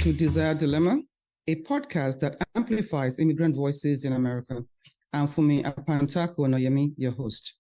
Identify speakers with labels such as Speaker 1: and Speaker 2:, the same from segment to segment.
Speaker 1: to Desire Dilemma, a podcast that amplifies immigrant voices in America. I'm Funmi Apantaku-Onayemi, your host.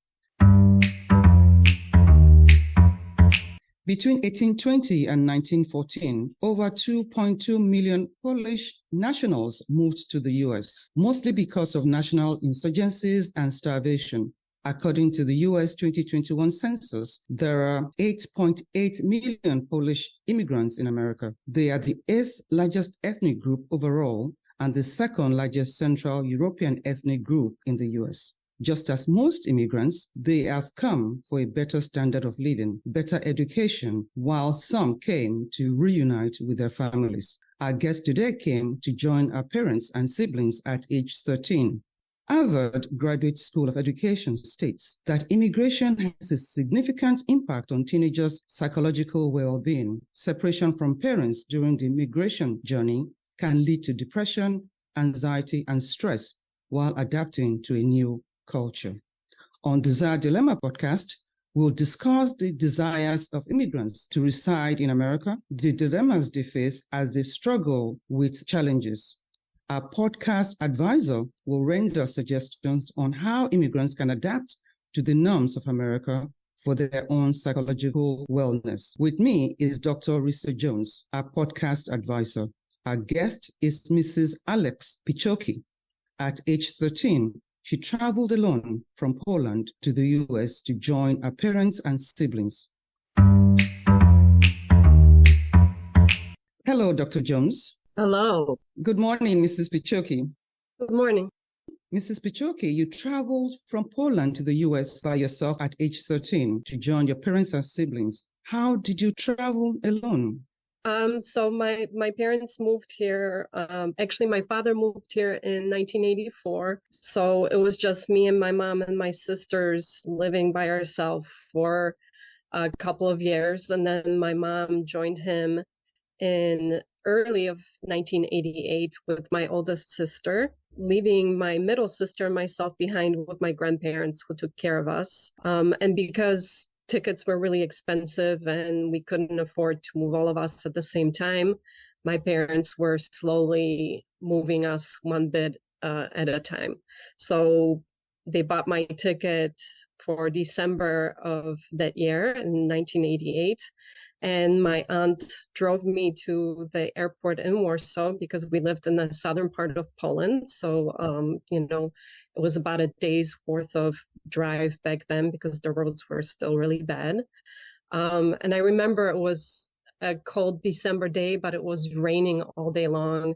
Speaker 1: Between 1820 and 1914, over 2.2 million Polish nationals moved to the U.S., mostly because of national insurgencies and starvation. According to the U.S. 2021 census, there are 8.8 million Polish immigrants in America. They are the 8th largest ethnic group overall and the second largest Central European ethnic group in the U.S. Just as most immigrants, they have come for a better standard of living, better education, while some came to reunite with their families. Our guest today came to join our parents and siblings at age 13. Harvard Graduate School of Education states that immigration has a significant impact on teenagers' psychological well-being. Separation from parents during the immigration journey can lead to depression, anxiety, and stress while adapting to a new culture. On Desire Dilemma podcast, we'll discuss the desires of immigrants to reside in America, the dilemmas they face as they struggle with challenges. Our podcast advisor will render suggestions on how immigrants can adapt to the norms of America for their own psychological wellness. With me is Dr. Risa Jones, our podcast advisor. Our guest is Mrs. Alex Piechoki. At age 13, she traveled alone from Poland to the U.S. to join her parents and siblings. Hello, Dr. Jones.
Speaker 2: Hello.
Speaker 1: Good morning, Mrs. Piechoki.
Speaker 2: Good morning.
Speaker 1: Mrs. Piechoki, you traveled from Poland to the U.S. by yourself at age 13 to join your parents and siblings. How did you travel alone?
Speaker 2: So my parents moved here. Actually, my father moved here in 1984. So it was just me and my mom and my sisters living by ourselves for a couple of years. And then my mom joined him in early of 1988 with my oldest sister, leaving my middle sister and myself behind with my grandparents who took care of us. And because tickets were really expensive and we couldn't afford to move all of us at the same time, my parents were slowly moving us one bit at a time. So they bought my ticket for December of that year in 1988. And my aunt drove me to the airport in Warsaw because we lived in the southern part of Poland. So, it was about a day's worth of drive back then because the roads were still really bad. And I remember it was a cold December day, but it was raining all day long.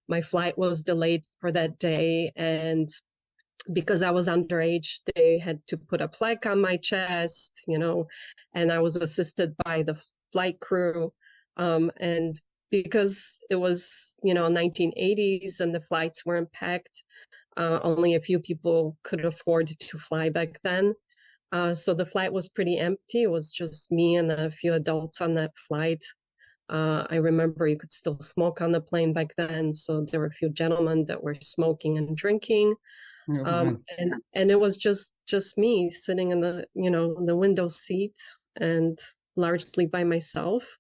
Speaker 2: My flight was delayed for that day. And because I was underage, they had to put a plaque on my chest, and I was assisted by the flight crew. And because it was, 1980s and the flights weren't packed, only a few people could afford to fly back then. So the flight was pretty empty. It was just me and a few adults on that flight. I remember you could still smoke on the plane back then. So there were a few gentlemen that were smoking and drinking. And it was just me sitting in the window seat and largely by myself,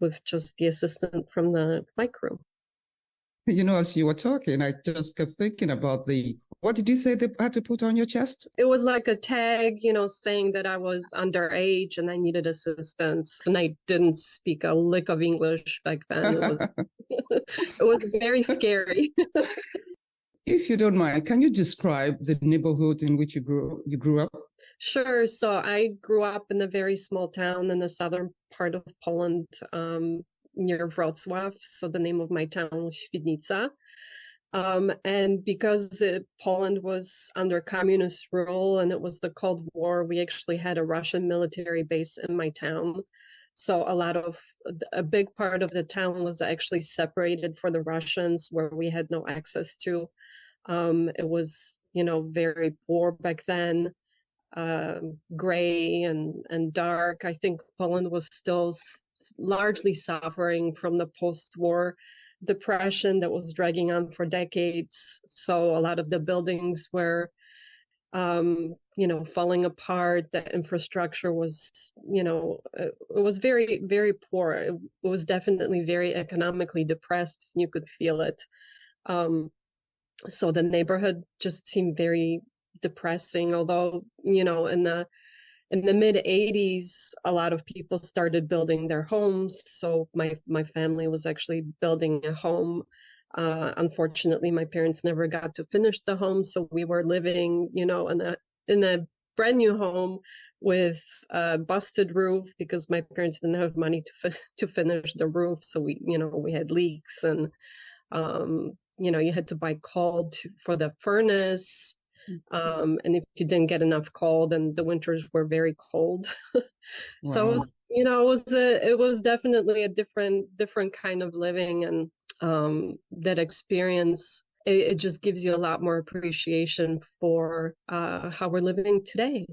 Speaker 2: with just the assistant from the flight crew.
Speaker 1: As you were talking, I just kept thinking about what did you say they had to put on your chest?
Speaker 2: It was like a tag, saying that I was underage and I needed assistance. And I didn't speak a lick of English back then. It was very scary.
Speaker 1: If you don't mind, can you describe the neighborhood in which you grew up?
Speaker 2: Sure. So I grew up in a very small town in the southern part of Poland, near Wrocław. So the name of my town was Świdnica. And because Poland was under communist rule and it was the Cold War, we actually had a Russian military base in my town. So a big part of the town was actually separated for the Russians, where we had no access to. It was, very poor back then, gray and dark. I think Poland was still largely suffering from the post-war depression that was dragging on for decades. So a lot of the buildings were falling apart. The infrastructure was, it was very, very poor. It was definitely very economically depressed. You could feel it. So the neighborhood just seemed very depressing, although, in the mid 80s, a lot of people started building their homes. So my family was actually building a home. Unfortunately, my parents never got to finish the home, so we were living, in a brand new home with a busted roof because my parents didn't have money to finish the roof. So we had leaks, and you had to buy coal for the furnace. And if you didn't get enough coal, then the winters were very cold. So
Speaker 1: Wow.
Speaker 2: it was definitely a different kind of living, and that experience, it just gives you a lot more appreciation for how we're living today.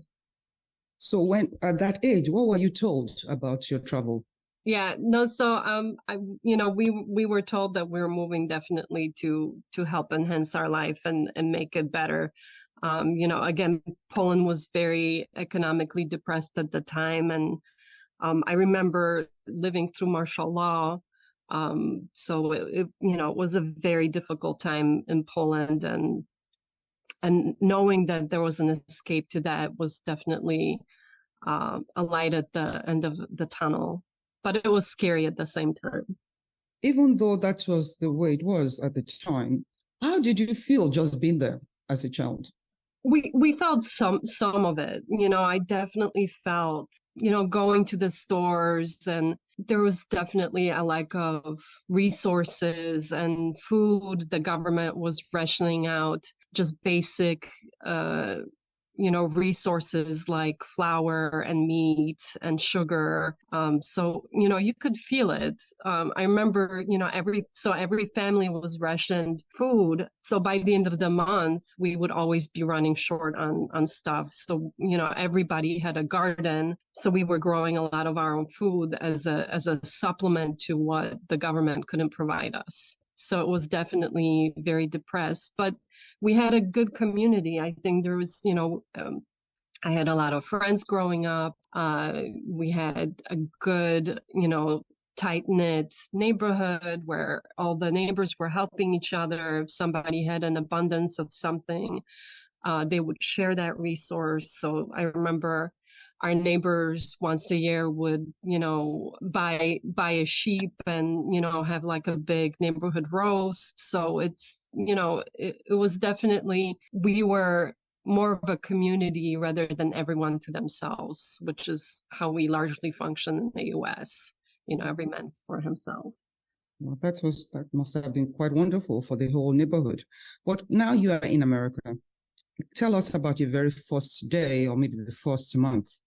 Speaker 1: So when at that age, what were you told about your travel?
Speaker 2: Yeah, no, so we were told that we were moving definitely to help enhance our life and make it better. Again, Poland was very economically depressed at the time, and I remember living through martial law. So it was a very difficult time in Poland, and knowing that there was an escape to that was definitely a light at the end of the tunnel. But it was scary at the same time.
Speaker 1: Even though that was the way it was at the time, how did you feel just being there as a child?
Speaker 2: We felt some of it. I definitely felt, going to the stores, and there was definitely a lack of resources and food. The government was rationing out just basic resources like flour and meat and sugar. So, you could feel it. I remember, every family was rationed food. So by the end of the month, we would always be running short on stuff. So, everybody had a garden. So we were growing a lot of our own food as a supplement to what the government couldn't provide us. So it was definitely very depressed, but we had a good community. I think there was, I had a lot of friends growing up. We had a good, tight knit neighborhood where all the neighbors were helping each other. If somebody had an abundance of something, they would share that resource. So I remember our neighbors once a year would, buy a sheep and, have like a big neighborhood roast. So it was definitely, we were more of a community rather than everyone to themselves, which is how we largely function in the US, every man for himself.
Speaker 1: Well, that must have been quite wonderful for the whole neighborhood. But now you are in America. Tell us about your very first day or maybe the first month.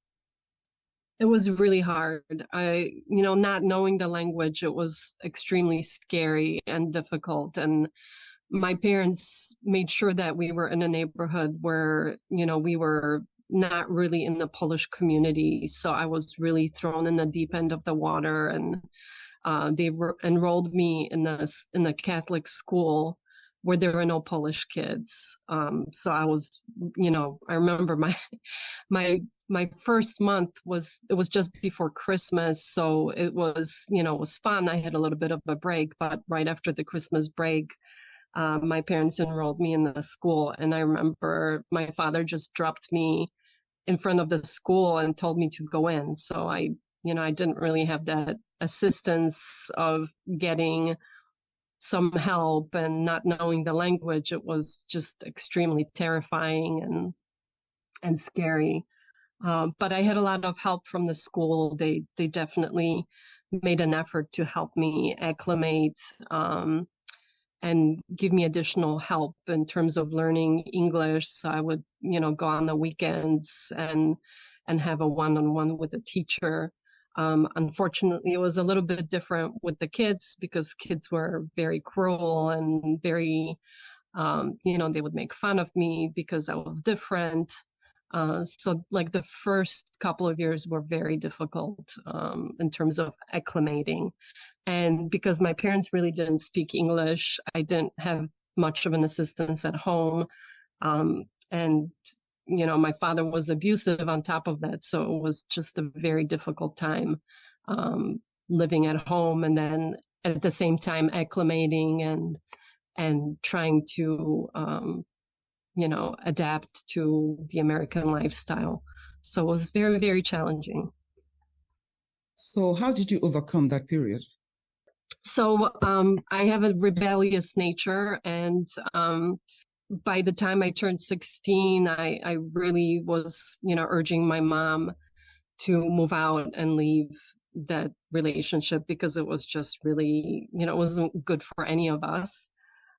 Speaker 2: It was really hard. Not knowing the language, it was extremely scary and difficult. And my parents made sure that we were in a neighborhood where, we were not really in the Polish community. So I was really thrown in the deep end of the water, and they enrolled me in the Catholic school where there were no Polish kids. So I was, I remember my first month it was just before Christmas. So it was fun. I had a little bit of a break, but right after the Christmas break, my parents enrolled me in the school. And I remember my father just dropped me in front of the school and told me to go in. So I didn't really have that assistance of getting some help and not knowing the language. It was just extremely terrifying and scary. But I had a lot of help from the school. They definitely made an effort to help me acclimate, and give me additional help in terms of learning English. So I would, go on the weekends and have a one-on-one with a teacher. Unfortunately, it was a little bit different with the kids because kids were very cruel and very, they would make fun of me because I was different. So like the first couple of years were very difficult in terms of acclimating. And because my parents really didn't speak English, I didn't have much of an assistance at home. And my father was abusive on top of that. So it was just a very difficult time living at home, and then at the same time acclimating and trying to, adapt to the American lifestyle. So it was very, very challenging.
Speaker 1: So how did you overcome that period?
Speaker 2: So I have a rebellious nature, and by the time I turned 16, I really was, urging my mom to move out and leave that relationship, because it was just really, it wasn't good for any of us.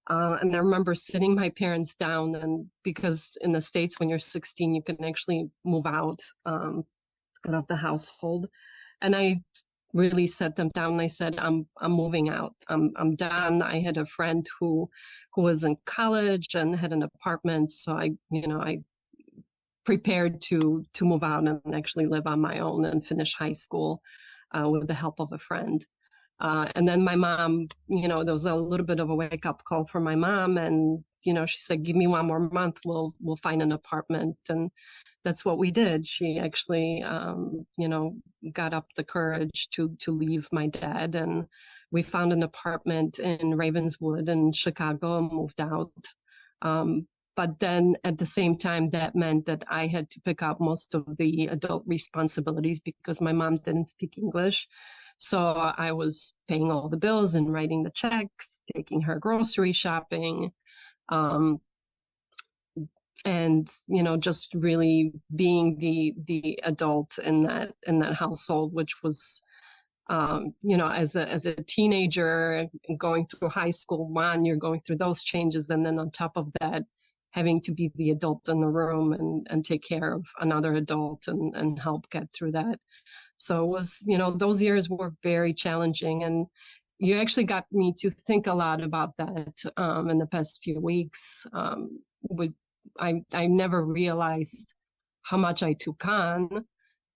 Speaker 2: And I remember sitting my parents down, and because in the States, when you're 16, you can actually move out of the household. And I really sat them down and I said, I'm moving out. I'm done. I had a friend who was in college and had an apartment. So I prepared to move out and actually live on my own and finish high school with the help of a friend. And then my mom, there was a little bit of a wake up call for my mom. And, she said, give me 1 more month. We'll find an apartment. And that's what we did. She actually, got up the courage to leave my dad. And we found an apartment in Ravenswood in Chicago and moved out. But then at the same time, that meant that I had to pick up most of the adult responsibilities because my mom didn't speak English. So I was paying all the bills and writing the checks, taking her grocery shopping, and just really being the adult in that household, which was as a teenager going through high school, you're going through those changes, and then on top of that, having to be the adult in the room and take care of another adult and help get through that. So it was, those years were very challenging, and you actually got me to think a lot about that in the past few weeks. I never realized how much I took on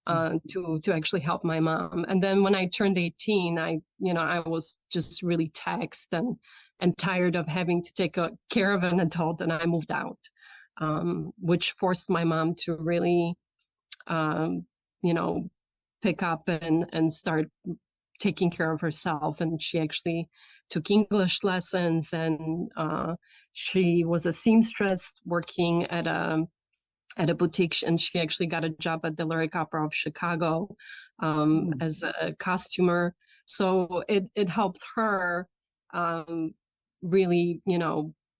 Speaker 2: to actually help my mom. And then when I turned 18, I was just really taxed and tired of having to take care of an adult, and I moved out, which forced my mom to really, pick up and start taking care of herself. And she actually took English lessons, and she was a seamstress working at a boutique, and she actually got a job at the Lyric Opera of Chicago as a costumer. So it helped her really,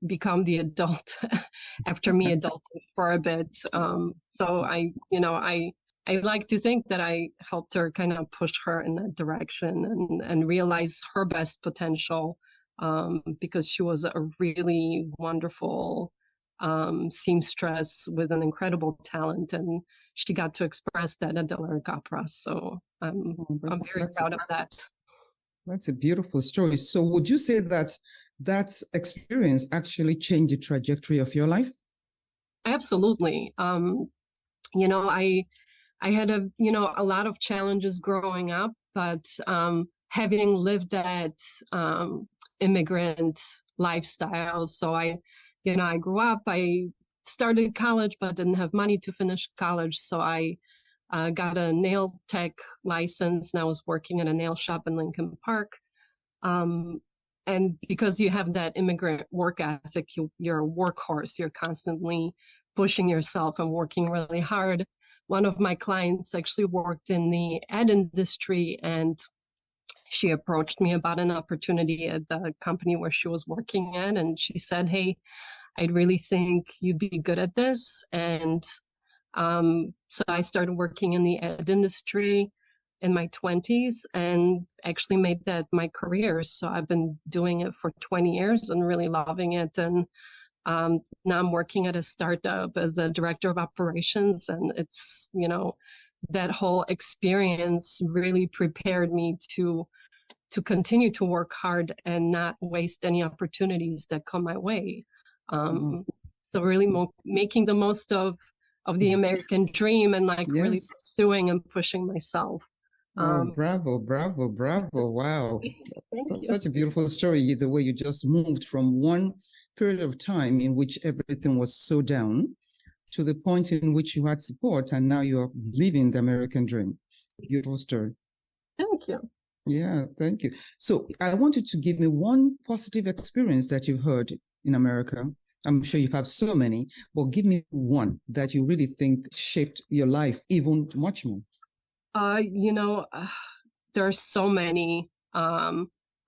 Speaker 2: become the adult after me adulting for a bit. So I like to think that I helped her kind of push her in that direction and realize her best potential, because she was a really wonderful seamstress with an incredible talent, and she got to express that at the Lyric Opera. So I'm very proud of that.
Speaker 1: That's a beautiful story. So would you say that experience actually changed the trajectory of your life?
Speaker 2: Absolutely. I had a lot of challenges growing up, but having lived that immigrant lifestyle, so I grew up, I started college, but didn't have money to finish college. So I got a nail tech license, and I was working at a nail shop in Lincoln Park. And because you have that immigrant work ethic, you're a workhorse. You're constantly pushing yourself and working really hard. One of my clients actually worked in the ad industry, and she approached me about an opportunity at the company where she was working at. And she said, hey, I really think you'd be good at this. And so I started working in the ad industry in my 20s and actually made that my career. So I've been doing it for 20 years and really loving it. And now I'm working at a startup as a director of operations. And it's, that whole experience really prepared me to continue to work hard and not waste any opportunities that come my way. So really making the most of the American dream and really pursuing and pushing myself.
Speaker 1: Bravo. Wow. Such a beautiful story, the way you just moved from one period of time in which everything was so down to the point in which you had support and now you're living the American dream. Beautiful story.
Speaker 2: Thank you.
Speaker 1: Yeah, thank you. So I want you to give me one positive experience that you've heard in America. I'm sure you've had so many, but give me one that you really think shaped your life even much more.
Speaker 2: There are so many.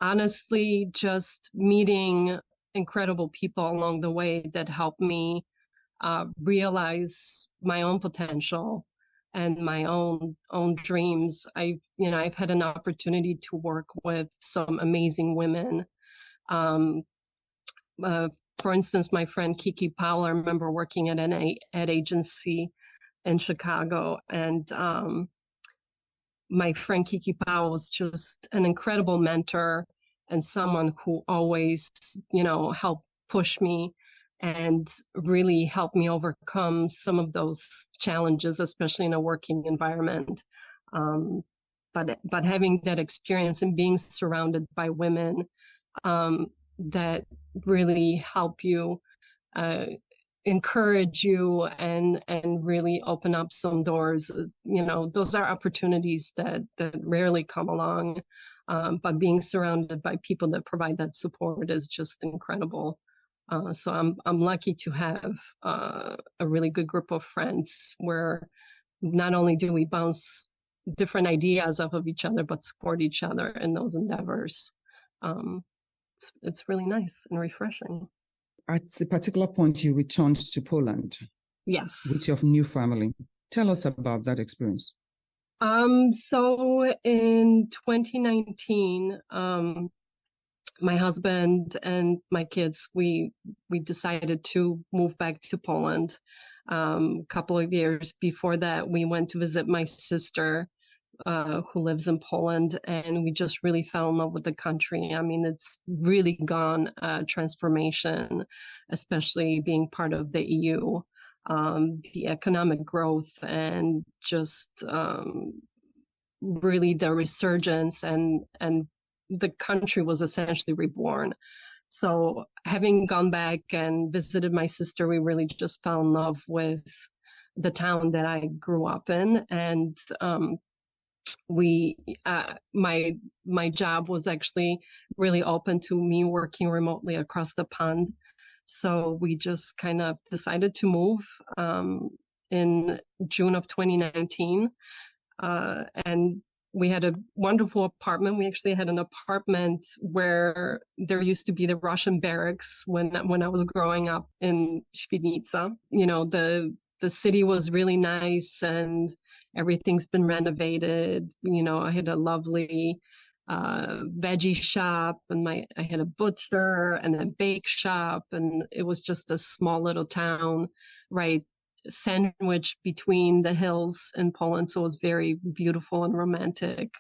Speaker 2: Honestly, just meeting incredible people along the way that helped me realize my own potential and my own dreams. I've had an opportunity to work with some amazing women. For instance, my friend Kiki Powell, I remember working at an ad agency in Chicago, and my friend Kiki Powell was just an incredible mentor and someone who always, helped push me and really helped me overcome some of those challenges, especially in a working environment. But having that experience and being surrounded by women that really help you, encourage you, and really open up some doors. Those are opportunities that rarely come along. But being surrounded by people that provide that support is just incredible. So I'm lucky to have a really good group of friends where not only do we bounce different ideas off of each other, but support each other in those endeavors. It's really nice and refreshing.
Speaker 1: At a particular point, you returned to Poland.
Speaker 2: Yes.
Speaker 1: With your new family. Tell us about that experience.
Speaker 2: So in 2019, my husband and my kids, we decided to move back to Poland. A couple of years before that, we went to visit my sister, who lives in Poland, and we just really fell in love with the country. I mean, it's really gone transformation, especially being part of the EU. The economic growth and just really the resurgence, and the country was essentially reborn. So having gone back and visited my sister, we really just fell in love with the town that I grew up in. And my job was actually really open to me working remotely across the pond. So we just kind of decided to move in June of 2019. And we had a wonderful apartment. We actually had an apartment where there used to be the Russian barracks when I was growing up in Świdnica. The city was really nice and everything's been renovated. I had a lovely veggie shop, and I had a butcher and a bake shop, and it was just a small little town, right, sandwiched between the hills in Poland. So it was very beautiful and romantic.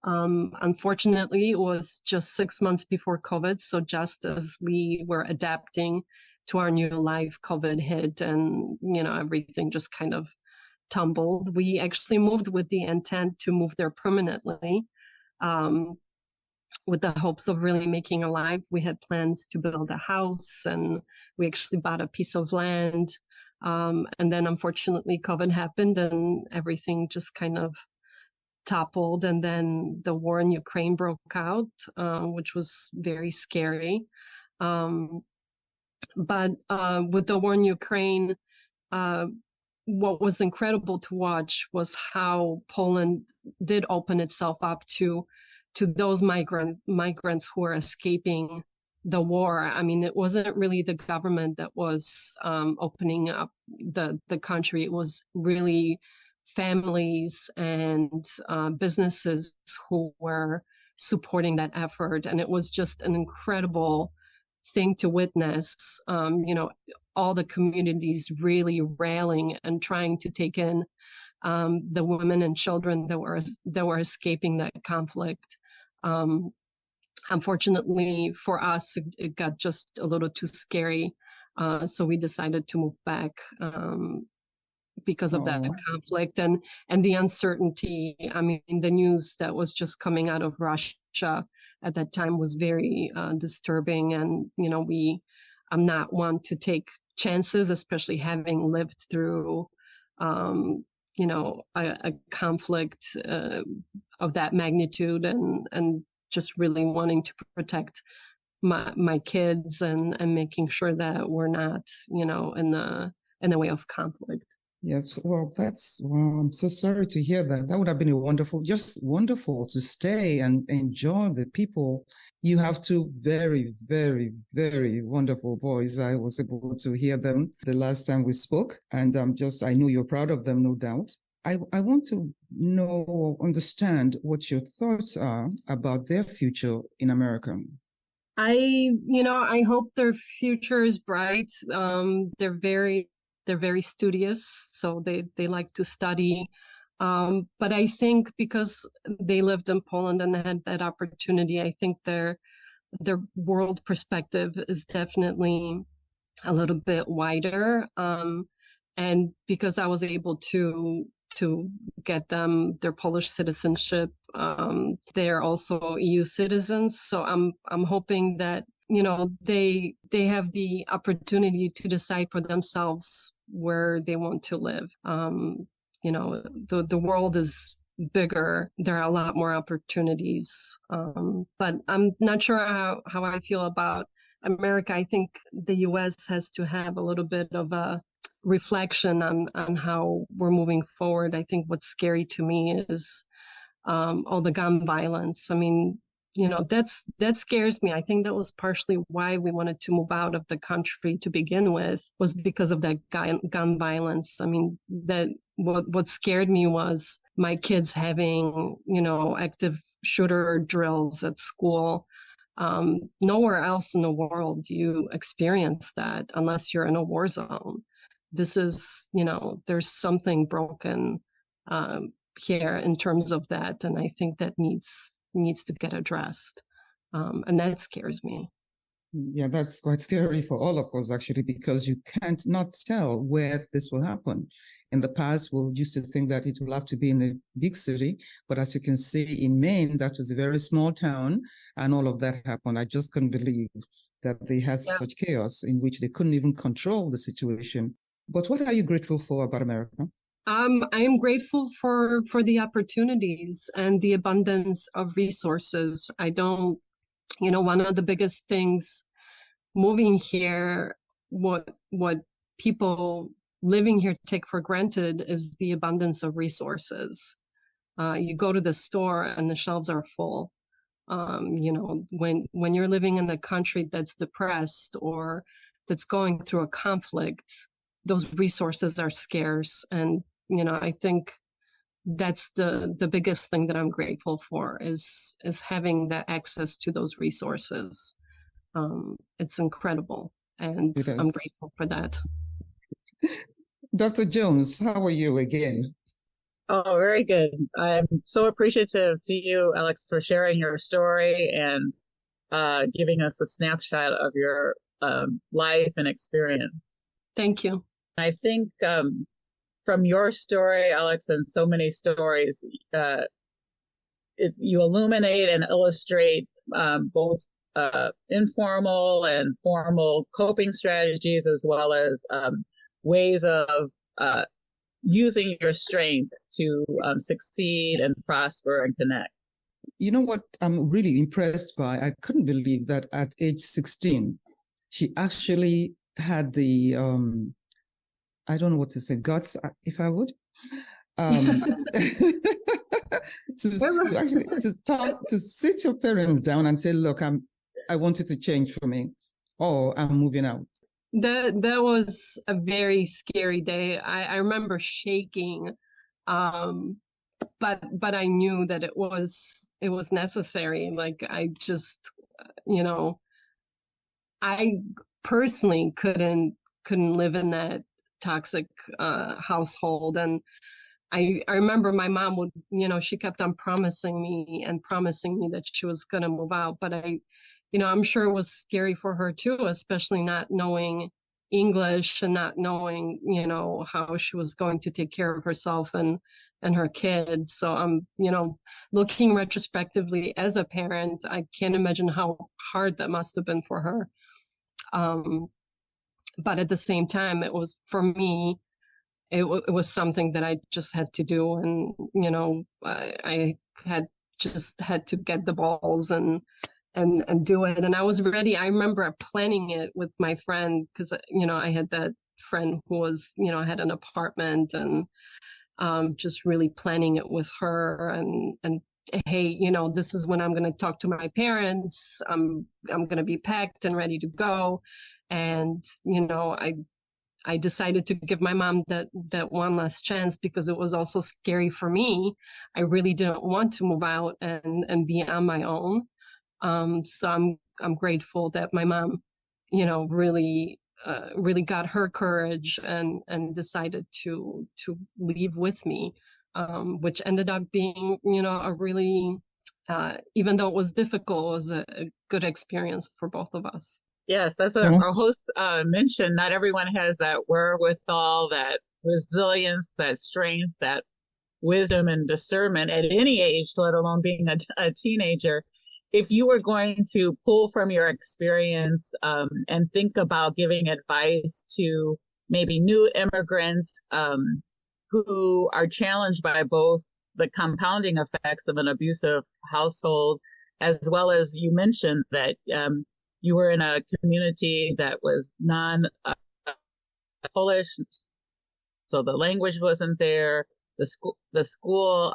Speaker 2: Unfortunately, it was just 6 months before COVID. So just as we were adapting to our new life, COVID hit, and everything just kind of tumbled. We actually moved with the intent to move there permanently, with the hopes of really making a life. We had plans to build a house, and we actually bought a piece of land. And then unfortunately COVID happened and everything just kind of toppled. And then the war in Ukraine broke out, which was very scary. But with the war in Ukraine, what was incredible to watch was how Poland did open itself up to those migrants who were escaping the war. I mean, it wasn't really the government that was opening up the country. It was really families and businesses who were supporting that effort. And it was just an incredible thing to witness, all the communities really railing and trying to take in the women and children that were escaping that conflict. Unfortunately for us, it got just a little too scary. So we decided to move back because of that conflict and the uncertainty. I mean, the news that was just coming out of Russia at that time was very disturbing. And, I'm not one to take chances, especially having lived through, a conflict of that magnitude, and just really wanting to protect my kids, and making sure that we're not, in the way of conflict.
Speaker 1: Yes, well, I'm so sorry to hear that. That would have been just wonderful to stay and enjoy the people. You have two very, very, very wonderful boys. I was able to hear them the last time we spoke, and I know you're proud of them, no doubt. I want to understand what your thoughts are about their future in America.
Speaker 2: I hope their future is bright. They're very studious, so they like to study. But I think because they lived in Poland and had that opportunity, I think their world perspective is definitely a little bit wider. And because I was able to get them their Polish citizenship, they're also EU citizens. So I'm hoping that they have the opportunity to decide for themselves where they want to live. The world is bigger. There are a lot more opportunities. But I'm not sure how I feel about America. I think the US has to have a little bit of a reflection on how we're moving forward. I think what's scary to me is all the gun violence. I mean, that scares me. I think that was partially why we wanted to move out of the country to begin with, was because of that gun violence. I mean, that what scared me was my kids having, active shooter drills at school. Nowhere else in the world do you experience that unless you're in a war zone. This is, there's something broken here in terms of that, and I think that needs to get addressed, and that scares me.
Speaker 1: Yeah, that's quite scary for all of us, actually, because you can't not tell where this will happen. In the past, we used to think that it will have to be in a big city, but as you can see in Maine, that was a very small town, and all of that happened. I just couldn't believe that they had such chaos in which they couldn't even control the situation. But what are you grateful for about America?
Speaker 2: I am grateful for the opportunities and the abundance of resources. I don't, one of the biggest things moving here, what people living here take for granted is the abundance of resources. You go to the store and the shelves are full. When you're living in a country that's depressed or that's going through a conflict, those resources are scarce. And, I think that's the biggest thing that I'm grateful for is having that access to those resources. It's incredible, and I'm grateful for that.
Speaker 1: Dr. Jones, how are you again?
Speaker 3: Oh, very good. I'm so appreciative to you, Alex, for sharing your story and giving us a snapshot of your life and experience.
Speaker 2: Thank you.
Speaker 3: I think from your story, Alex, and so many stories, you illuminate and illustrate both informal and formal coping strategies, as well as ways of using your strengths to succeed and prosper and connect.
Speaker 1: You know what I'm really impressed by? I couldn't believe that at age 16, she actually had the, I don't know what to say, guts, if I would, to sit your parents down and say, look, I want you to change for me, or I'm moving out.
Speaker 2: That was a very scary day. I remember shaking, but I knew that it was necessary. Like I just, I personally couldn't live in that toxic household. And I remember my mom would, she kept on promising me that she was going to move out. But I'm sure it was scary for her too, especially not knowing English and not knowing, how she was going to take care of herself and her kids. So I'm, looking retrospectively as a parent, I can't imagine how hard that must have been for her. But at the same time, it was, for me, it was something that I just had to do. And, I had to get the balls and do it. And I was ready. I remember planning it with my friend because, I had that friend who was, had an apartment, and just really planning it with her and hey, this is when I'm going to talk to my parents. I'm going to be packed and ready to go. And, I decided to give my mom that one last chance because it was also scary for me. I really didn't want to move out and be on my own. So I'm grateful that my mom, really got her courage and decided to leave with me, which ended up being, a really, even though it was difficult, it was a good experience for both of us.
Speaker 3: Yes, as our host mentioned, not everyone has that wherewithal, that resilience, that strength, that wisdom and discernment at any age, let alone being a teenager. If you were going to pull from your experience and think about giving advice to maybe new immigrants who are challenged by both the compounding effects of an abusive household, as well as you mentioned that you were in a community that was non-Polish, so the language wasn't there. The school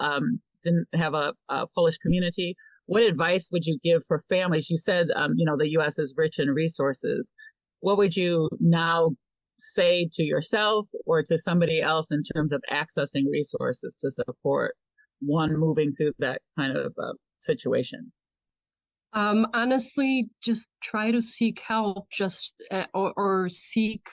Speaker 3: didn't have a Polish community. What advice would you give for families? You said, the U.S. is rich in resources. What would you now say to yourself or to somebody else in terms of accessing resources to support one moving through that kind of situation?
Speaker 2: Honestly, just try to seek help, or seek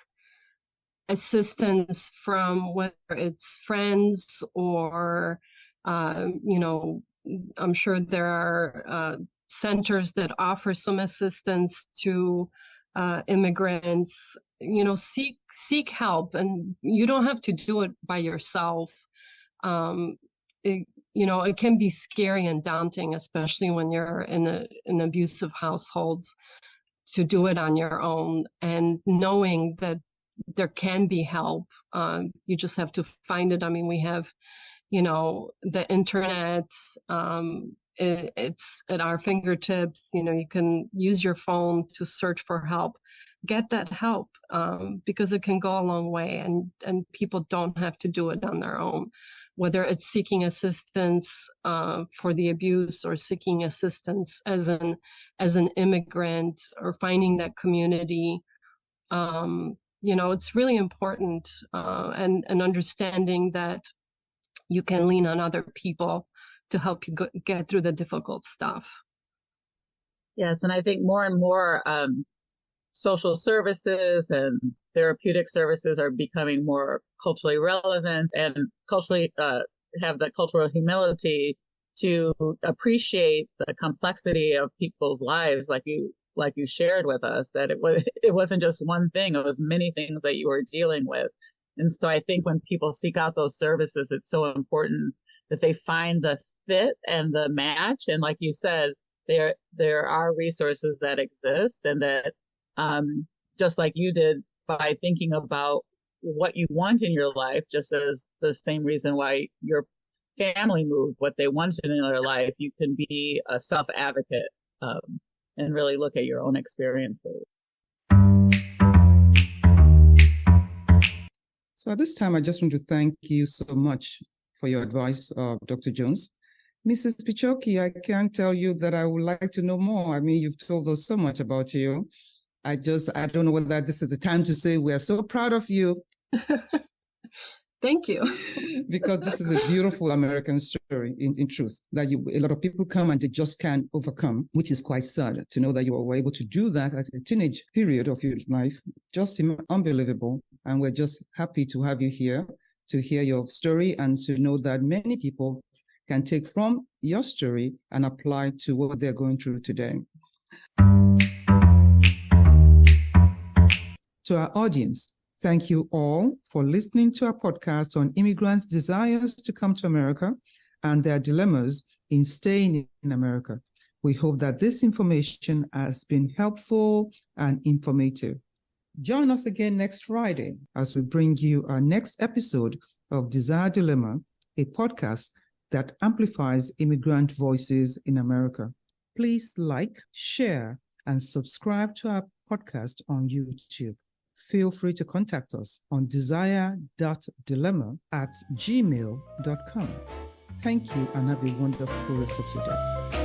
Speaker 2: assistance from whether it's friends or, I'm sure there are centers that offer some assistance to immigrants. Seek help, and you don't have to do it by yourself. It can be scary and daunting, especially when you're in abusive households, to do it on your own. And knowing that there can be help, you just have to find it. I mean, we have, the internet. It's at our fingertips. You can use your phone to search for help. Get that help because it can go a long way, and people don't have to do it on their own. Whether it's seeking assistance for the abuse or seeking assistance as an immigrant or finding that community, it's really important, and understanding that you can lean on other people to help you get through the difficult stuff.
Speaker 3: Yes, and I think more and more social services and therapeutic services are becoming more culturally relevant and culturally have the cultural humility to appreciate the complexity of people's lives, like you shared with us, that it wasn't just one thing, it was many things that you were dealing with. And so I think when people seek out those services, it's so important that they find the fit and the match. And like you said, there are resources that exist, and that just like you did, by thinking about what you want in your life, just as the same reason why your family moved, what they wanted in their life, you can be a self-advocate and really look at your own experiences.
Speaker 1: So at this time, I just want to thank you so much for your advice, Dr. Jones. Mrs. Piechoki, I can't tell you that I would like to know more. I mean, you've told us so much about you. I don't know whether this is the time to say we are so proud of you.
Speaker 2: Thank you.
Speaker 1: Because this is a beautiful American story, in truth, that a lot of people come and they just can't overcome, which is quite sad to know that you were able to do that at a teenage period of your life. Just unbelievable. And we're just happy to have you here to hear your story and to know that many people can take from your story and apply to what they're going through today. To our audience, thank you all for listening to our podcast on immigrants' desires to come to America and their dilemmas in staying in America. We hope that this information has been helpful and informative. Join us again next Friday as we bring you our next episode of Desire Dilemma, a podcast that amplifies immigrant voices in America. Please like, share, and subscribe to our podcast on YouTube. Feel free to contact us on desire.dilemma@gmail.com. Thank you and have a wonderful rest of your day.